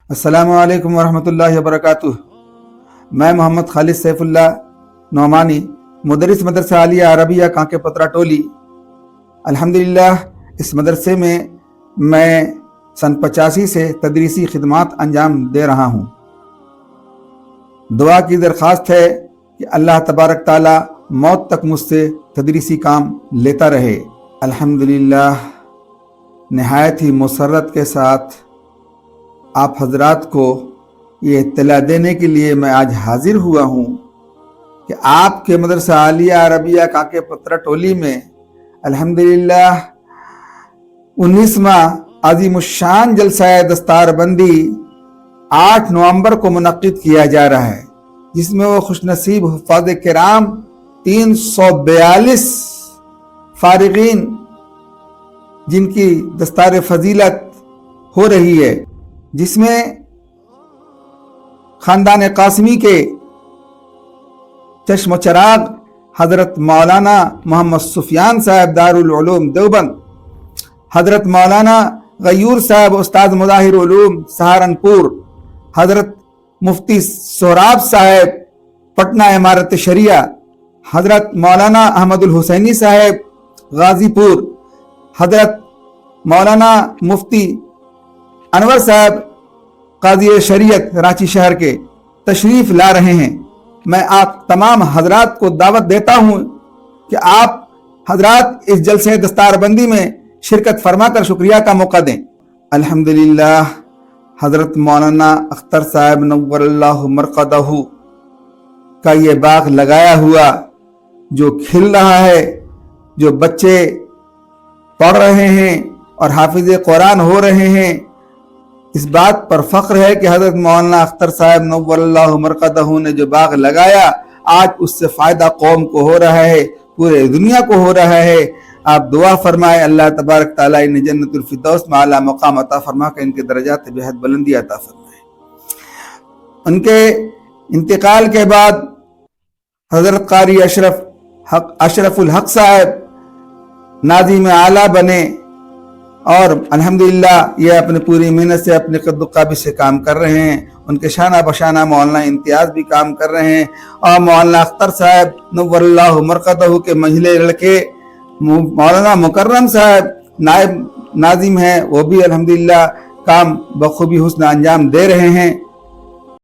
السلام علیکم ورحمۃ اللہ وبرکاتہ۔ میں محمد خالد سیف اللہ نعمانی، مدرس مدرسہ عالیہ عربیہ کانکے پترا ٹولی۔ الحمدللہ اس مدرسے میں سن 85 سے تدریسی خدمات انجام دے رہا ہوں۔ دعا کی درخواست ہے کہ اللہ تبارک تعالی موت تک مجھ سے تدریسی کام لیتا رہے۔ الحمدللہ نہایت ہی مسرت کے ساتھ آپ حضرات کو یہ اطلاع دینے کے لیے میں آج حاضر ہوا ہوں کہ آپ کے مدرسہ عالیہ عربیہ کانکے پترا ٹولی میں الحمدللہ 19واں عظیم الشان جلسہ دستار بندی 8 نومبر کو منعقد کیا جا رہا ہے، جس میں وہ خوش نصیب حفاظ کرام 342 فارغین جن کی دستار فضیلت ہو رہی ہے، جس میں خاندان قاسمی کے چشم و چراغ حضرت مولانا محمد سفیان صاحب دارالعلوم دیوبند، حضرت مولانا غیور صاحب استاد مظاہر علوم سہارنپور، حضرت مفتی سہراب صاحب پٹنہ امارت شریعہ، حضرت مولانا احمد الحسینی صاحب غازی پور، حضرت مولانا مفتی انور صاحب قاضی شریعت رانچی شہر کے تشریف لا رہے ہیں۔ میں آپ تمام حضرات کو دعوت دیتا ہوں کہ آپ حضرات اس جلسے دستار بندی میں شرکت فرما کر شکریہ کا موقع دیں۔ الحمدللہ حضرت مولانا اختر صاحب نور اللہ مرقدہ کا یہ باغ لگایا ہوا جو کھل رہا ہے، جو بچے پڑھ رہے ہیں اور حافظ قرآن ہو رہے ہیں، اس بات پر فخر ہے کہ حضرت مولانا اختر صاحب نور اللہ مرقدہ نے جو باغ لگایا آج اس سے فائدہ قوم کو ہو رہا ہے، پورے دنیا کو ہو رہا ہے۔ آپ دعا فرمائے اللہ تبارک تعالیٰ انہیں جنت الفردوس میں اعلیٰ مقام عطا فرما کے ان کے درجات بے حد بلندی عطا فرمائے۔ ان کے انتقال کے بعد حضرت قاری اشرف الحق صاحب ناظم اعلیٰ بنے اور الحمدللہ یہ اپنی پوری محنت سے اپنے قد و قامت سے کام کر رہے ہیں۔ ان کے شانہ بشانہ مولانا امتیاز بھی کام کر رہے ہیں، اور مولانا اختر صاحب نور اللہ مرقدہ کے منجھلے لڑکے مولانا مکرم صاحب نائب ناظم ہیں، وہ بھی الحمدللہ کام بخوبی حسن انجام دے رہے ہیں۔